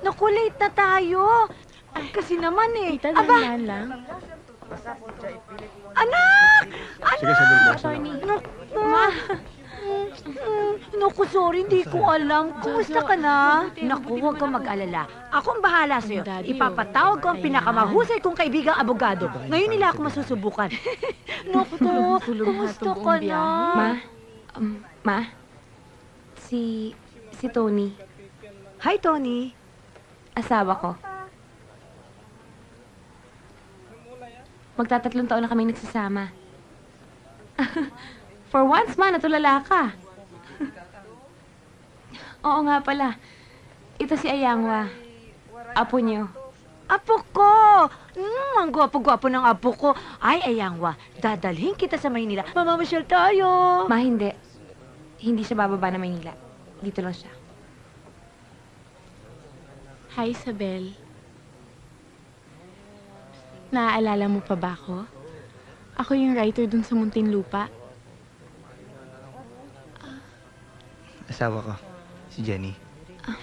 Naku, late na tayo. Kasi naman eh. Tita, dahan lang. Anak! Sige, sabihin mo. Attorney. Ma! Naku, sorry, hindi ko alam. Kumusta ka na? Naku, huwag kang mag-alala. Ako ang bahala sa'yo. Daddy, Ipapatawag ko ang pinakamahusay kong kaibigang abogado. Ngayon nila ako masusubukan. Naku, kumusta ka na? Ma? Si Tony. Hi, Tony. Asawa ko. Magtatatlong taon na kaming nagsasama. For once, ma, natulala ka. Oo nga pala. Ito si Ayangwa. Apo niyo. Apo ko! Ang gwapo-gwapo ng apo ko. Ay, Ayangwa, dadalhin kita sa Maynila. Mamamasyal tayo. Ma, hindi. Hindi siya bababa na Maynila. Dito lang siya. Hi, Isabel. Naaalala mo pa ba ako? Ako yung writer dun sa Muntinlupa. Asawa ko, si Jenny.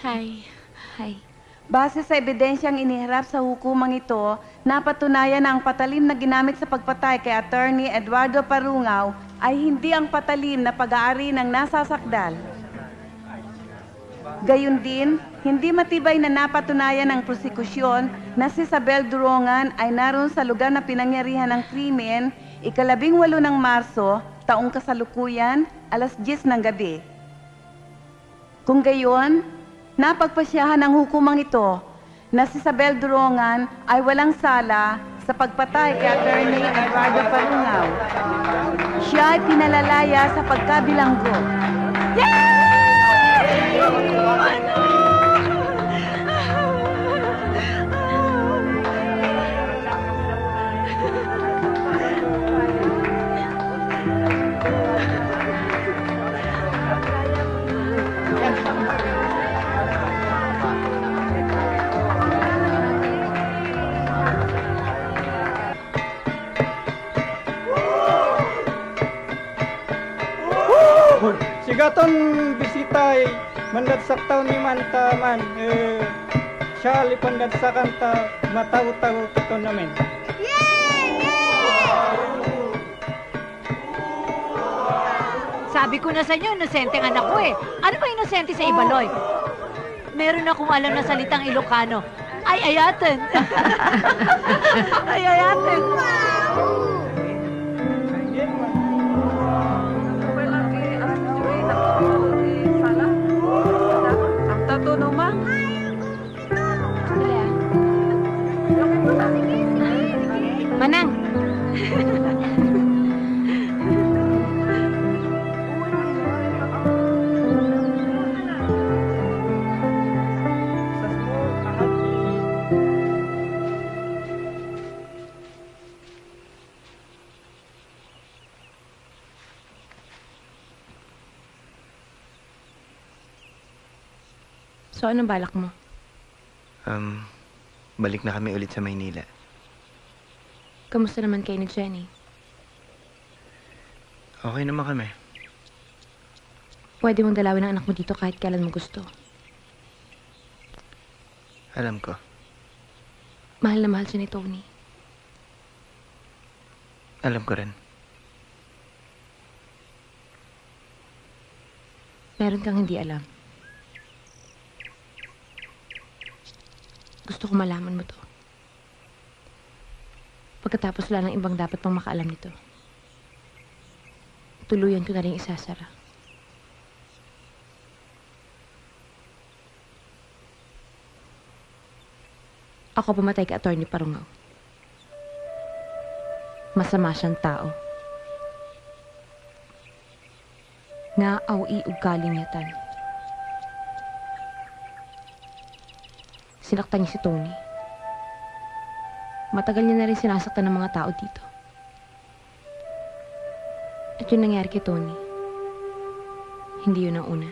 Hi. Hi. Base sa ebidensyang iniharap sa hukumang ito, napatunayan na ang patalim na ginamit sa pagpatay kay Attorney Eduardo Parungaw ay hindi ang patalim na pag-aari ng nasasakdal. Gayun din, hindi matibay na napatunayan ng prosekusyon na si Isabel Durongan ay naroon sa lugar na pinangyarihan ng krimen, ika-18 ng Marso, taong kasalukuyan, alas 10 ng gabi. Kung gayon, napagpasyahan ng hukumang ito na si Isabel Durongan ay walang sala sa pagpatay kay Attorney Eduardo Parungaw. Siya ay pinalalaya sa pagkabilanggo. Sigaton bisita ay mandagsak taon ni Mantaman. Siya lipandagsakan ta matao-tao ito namin. Sabi ko na sa inyo, inosente ang anak ko eh. Ano ba inosente sa Ibaloy? Meron akong alam na salitang Ilocano. Ay, ayaten. Ay, ayaten. Manang! So, anong balak mo? Balik na kami ulit sa Maynila. Kamusta naman kayo ni Jenny? Okay naman kami. Pwede mong dalawin ang anak mo dito kahit kailan mo gusto. Alam ko. Mahal na mahal siya ni Tony. Alam ko rin. Meron kang hindi alam. Gusto ko malaman mo to. Pagkatapos wala ng ibang dapat pang makaalam nito. Tuluyan ko na rin isasara. Ako pumatay kay Attorney Parungaw. Masama siyang tao. Nga aw ugali niya tan. Sinaktan niya si Tony. Matagal niya na rin sinasaktan ng mga tao dito. At yun nangyari kay Tony. Hindi yun ang una.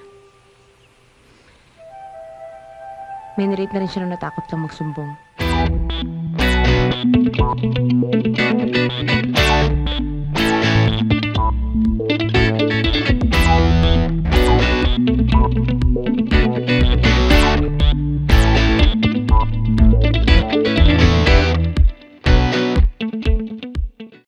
May narrate na rin siya nung natakot lang magsumbong.